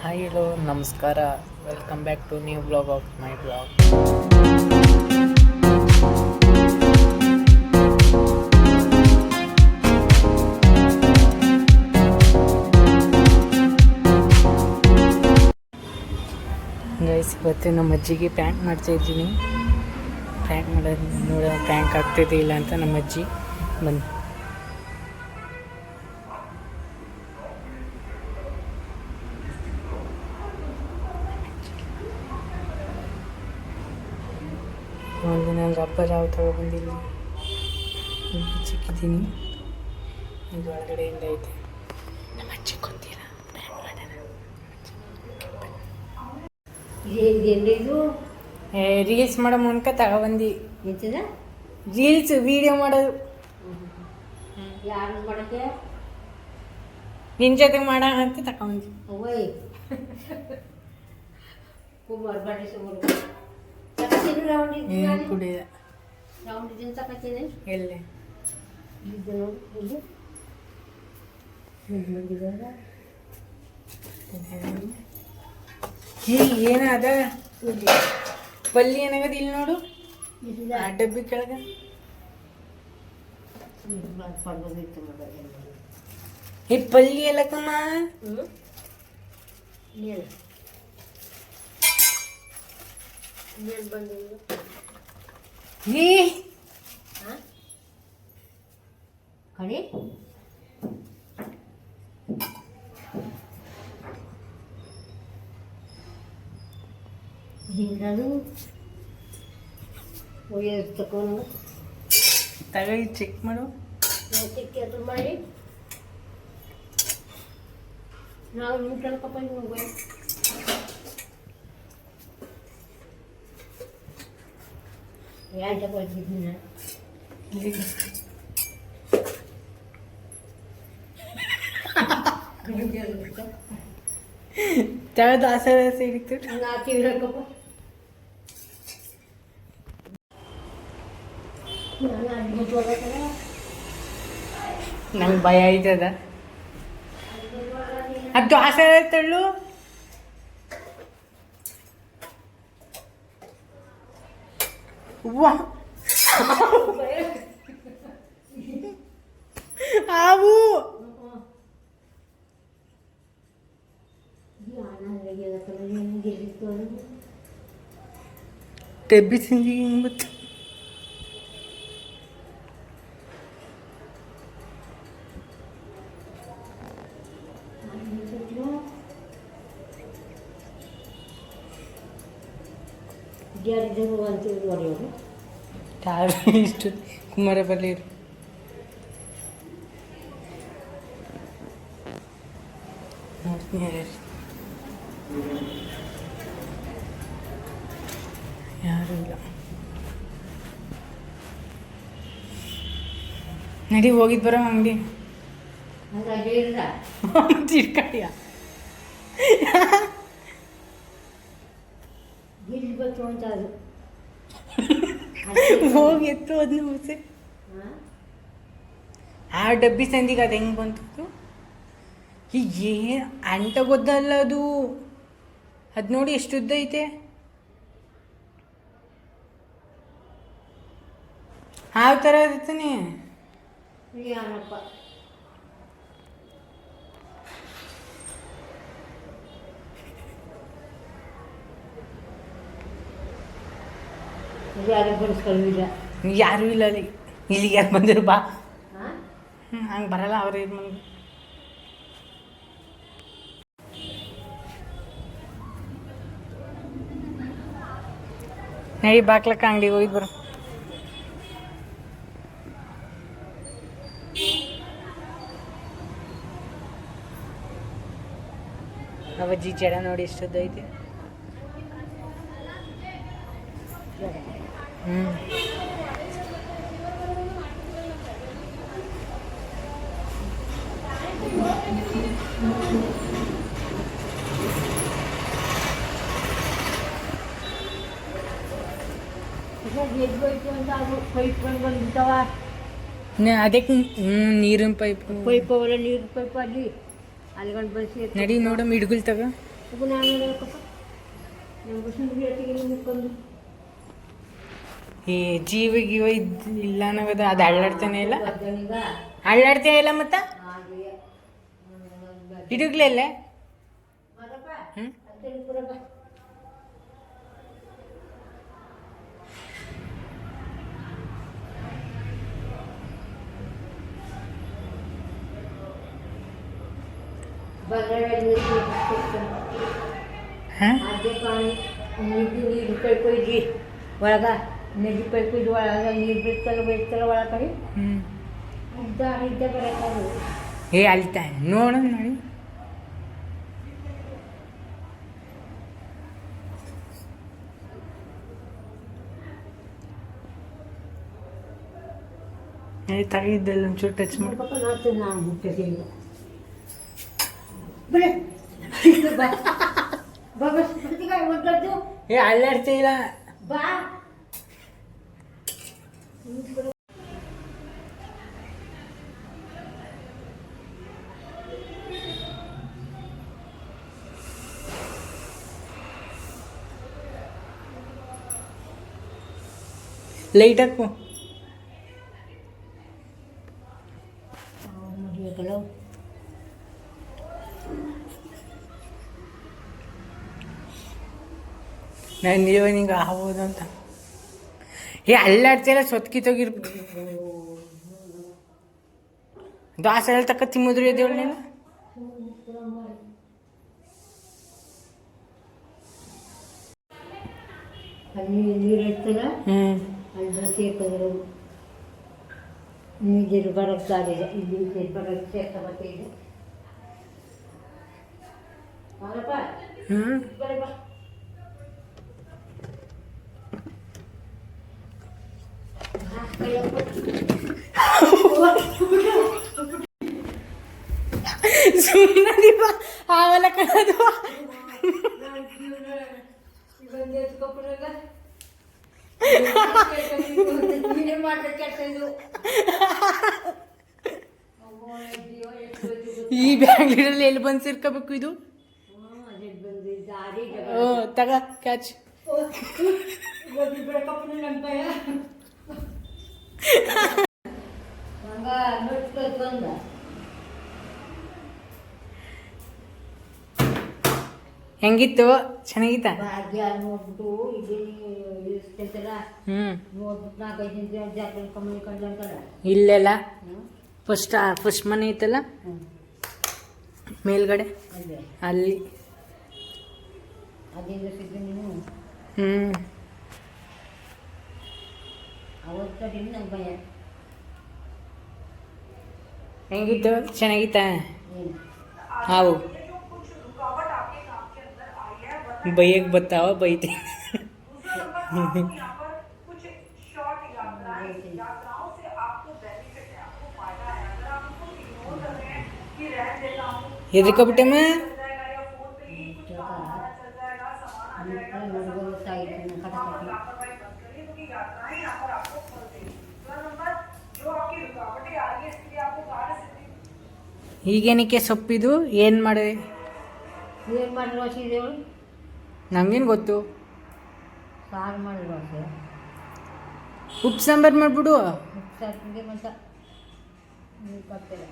Hi hello ನಮಸ್ಕಾರ, welcome back to new blog of my blog. Guys, ಇವತ್ತು ನಮ್ಮ ಅಜ್ಜಿಗೆ ಪ್ರ್ಯಾಂಕ್ ಮಾಡ್ತಾಯಿದ್ದೀನಿ. ಪ್ರ್ಯಾಂಕ್ ಮಾಡೋದು ಪ್ರ್ಯಾಂಕ್ ಆಗ್ತಿದೆ ಇಲ್ಲ ಅಂತ ನಮ್ಮ ಅಜ್ಜಿ ಬಂದು ಒಂದು ನಾನು ರಬ್ಬರ್ ಯಾವ ತೊಗೊಬಂದಿಲ್ಲ, ಚಿಕ್ಕಿದ್ದೀನಿ. ಇದು ಒಳಗಡೆಯಿಂದ ಐತೆ. ನಮ್ಮ ಅಜ್ಜಿ ಗೊತ್ತಿಲ್ಲ ಪ್ರ್ಯಾಂಕ್ ಮಾಡೋಣ. ರೀಲ್ಸ್ ಮಾಡೋ ಮೂಲಕ ತಗೊಬಂದು ರೀಲ್ಸ್ ವಿಡಿಯೋ ಮಾಡೋದು. ಯಾರು ಮಾಡೋಕ್ಕೆ ನಿನ್ನ ಜೊತೆಗೆ ಮಾಡೋಣ ಅಂತ ತಗೊಂಡು ಕುಮಾರ್ ಬಡಿಸ ಕುಡಿದ ರೌಂಡ್ ತಗೋತೀನಿ ಎಲ್ಲೇ ಏನ ಅದ ಪಲ್ಲಿ ಏನಾಗದ ಇಲ್ಲಿ ನೋಡು, ಆ ಡಬ್ಬಿ ಕೆಳಗ ಈ ಪಲ್ಲಿ ಎಲ್ಲಕ್ಕಮ್ಮ ಕಣಿ ಹಿಂಗಾನು ಒಯ್ಯೋದು ತಗೊಂಡು ತಗೋ ಚೆಕ್ ಮಾಡು. ಚಿಕ್ಕಿ ಅದು ಮಾಡಿ ನಾವು ನಿಮ್ಮ ಕೇಳ್ಕೊಪ್ಪ ಹೋಗಿ ಯಾರು ತಗೊಳ್ತಿದ್ದೀನಿ ತೆಗೆದು ಆಸೆ ಹಿಡಿತು. ನಾತಿ ಇಡಕ್ಕಪ್ಪ ನಂಗೆ ಭಯ ಆಯ್ತದ. ಅದು ಆಸೆ ತಳ್ಳು. ಹಾವು ಟೆಬ್ಬಿ ತಿಂದಿ ಹಿಂಗ್ ಇಷ್ಟು ಕುಮಾರ ಬಲ್ಲಿ ಯಾರು ಇಲ್ಲ. ನಡಿ ಹೋಗಿದ್ ಬರೋ ಅಂಗಡಿ ತಿರ್ಕಾಡಿಯ ಹೋಗಿ ಎತ್ತು ಅದನ್ನ ಮುಸೆ. ಆ ಡಬ್ಬಿ ಸಂದಿಗೆ ಅದು ಹೆಂಗೆ ಬಂತು? ಏನು ಅಂಟ ಗೊತ್ತಲ್ಲ ಅದು. ಅದು ನೋಡಿ ಎಷ್ಟು ಉದ್ದ ಐತೆ. ಯಾವ ಥರ ಇರ್ತಾನೆ ಯಾರಪ್ಪ ಯಾರು ಬಡಿಸ್ಕೊಳ್ಳಿಲ್ಲ, ಯಾರೂ ಇಲ್ಲ ಅಲ್ಲಿ. ಇಲ್ಲಿಗೆ ಯಾರು ಬಂದರು ಬಾ. ಹಂಗೆ ಬರಲ್ಲ ಅವ್ರು ಇದು ಮಂದಿ. ನಡಿ ಬಾಕ್ಲಕ್ಕ ಅಂಗಡಿಗೆ ಹೋಗಿದ್ ಬರೋ. ಅವಜ್ಜಿ ಜಡ ನೋಡಿ ಎಷ್ಟೊದ್ದು ಐತೆ. ಅದಕ್ಕೆ ನೀರಿನ ಪೈಪ್ ಪೈಪ್ ಅವೆಲ್ಲ ನೀರು ಪೈಪ್ ಅಲ್ಲಿ ಅಲ್ಲಿಗೊಂಡು ಬಸಿ ನಡಿ ನೋಡಮ್ಮ ಹಿಡ್ಗುಲ್ ತಗ. ಒಬ್ಬ ನಾನು ನೋಡಬೇಕಪ್ಪ ನಮ್ಮ ಸುಂದರಿ ಹೊತ್ತಿಗೆ ಮುಕ್ಕೊಂಡು ಈ ಜೀವ ಗೀವ ಇಲ್ಲ ಅನ್ನೋದು ಅದು ಅಳ್ಳಾಡ್ತಾನೆ ಇಲ್ಲ ಅಜ್ಜನಿಗ ಅಳ್ಳಾಡ್ತಾನೆ ಇಲ್ಲ ಮತ್ತ ಹಾಗೆ ಇಡುಗ್ಲೆಲ್ಲ ಮರಪ್ಪ ಹ್ಞೂ ಅಜ್ಜನ ಪುರಪ್ಪ ಬಂಗಾರದಲ್ಲಿ ಹಾಂ ಅದೇ ಪಾಣಿ ನೀರು ಕಳ್ಕೊಯ್ದು ಒಳಗ ನದಿ ಕಳ್ಕೊಯ್ದು ಒಳಗ ನೀರು ಬಿಡ್ತಲ್ಲ ಒಳ ಕಡೆ ಹ್ಞೂ ಇದ್ದ ಬರೋದು ಏ ಅಳ್ತಾ ನೋಡು ನೋಡಿ ತಗಿದ್ದಲ್ಲ ಒಂಚೂರು ಟಚ್ ಮಾಡಿ ಪಾಪ ನಾತು ನಾನು ಮುಟ್ಟಿಸಿಲ್ಲ ಬರೇ ಬಾಬಾ ಪ್ರತಿಕಾಯ ಒಡ್ಡದ್ದು ಏ ಅಳ್ಳಾಡ್ತಾ ಇಲ್ಲ ಬಾ ಲೈಟ್ ಹಾಕು ಮದುವೆಗಳು ನಾನು ನೀವೇ ನಿಂಗೆ ಆಗ್ಬೋದು ಅಂತ ಏ ಅಳ್ಳಾಡ್ತಿಲ್ಲ ಸೊತ್ಕಿತ್ತೋಗಿರ್ಬೇಕು ದಾಸ ಎಲ್ಲ ತಕ್ಕ ತಿಮ್ಮುದ್ರು ಎದ್ದೇಳು ನೀನು ಅಲ್ಲಿ ನೀರು ಇರ್ತಲ್ಲ ಹ್ಞೂ ಅಲ್ಲಿ ಸೇರ್ಕೊಂಡ್ರು ನೀರು ಬರೋಕ್ಕಾಗಿಲ್ಲ ಇಲ್ಲಿ ಬರೋಕ್ಕೆ ಸೇರ್ತಾ ಬರ್ತಿದ್ದೆ ಅವರಪ್ಪ ಹ್ಞೂ ಬರಪ್ಪ ಸುಮ್ಮನೆ ದೀಪ ಆವಲ್ಲ ಕಣದು ಈ ಬ್ಯಾಂಗ್ಳೂರಲ್ಲಿ ಎಲ್ಲಿ ಬಂದು ಸೇರ್ಕೋಬೇಕು ಇದು ಓ ತಗ ಕ್ಯಾಚ್ ಹೆಂಗಿತ್ತು ಚೆನ್ನಾಗಿತ್ತ ಭಾಗ್ಯ ನೋಡ್ಬಿಟ್ಟು ಇಲ್ಲಿರ್ತೈತಲ್ಲ ಹ್ಞೂ ನೋಡ್ಬಿಟ್ಟು 4-5 ದಿನ ಜಾತ್ರೆ ಕಮ್ಮಿ ಕಂಡ್ಲ ಇಲ್ಲೆಲ್ಲ ಫಸ್ಟ್ ಮನೆ ಐತಲ್ಲ ಮೇಲ್ಗಡೆ ಅಲ್ಲೇ ಅಲ್ಲಿ ಅದಿಂದ ಸಿದ್ದು ನೀನು ಹ್ಞೂ ಅವತ್ತರಿಂದ ನಂಗೆ ಭಯ ಹೆಂಗಿತ್ತು ಚೆನ್ನಾಗಿತ್ತ ಏನು ಹಾವು ಬೈಯಕ್ಕೆ ಬರ್ತಾವ ಬೈತಿ ಎದ್ರಿಕೊಬಿಟ್ಟಮ್ಮ ಈಗೇನಕ್ಕೆ ಸೊಪ್ಪಿದು ಏನು ಮಾಡಿದೆ ಏನು ಮಾಡಿರೋ ಸಿದೇವಳು ನಂಗೇನು ಗೊತ್ತು ಸಾರು ಮಾಡಿರೋ ಉಪ್ಪು ಸಾಂಬಾರು ಮಾಡಿಬಿಡು ಉಪ್ಸಾರಿಗೆ ಮತ್ತು ನೀರು ಬರ್ತಿಲ್ಲ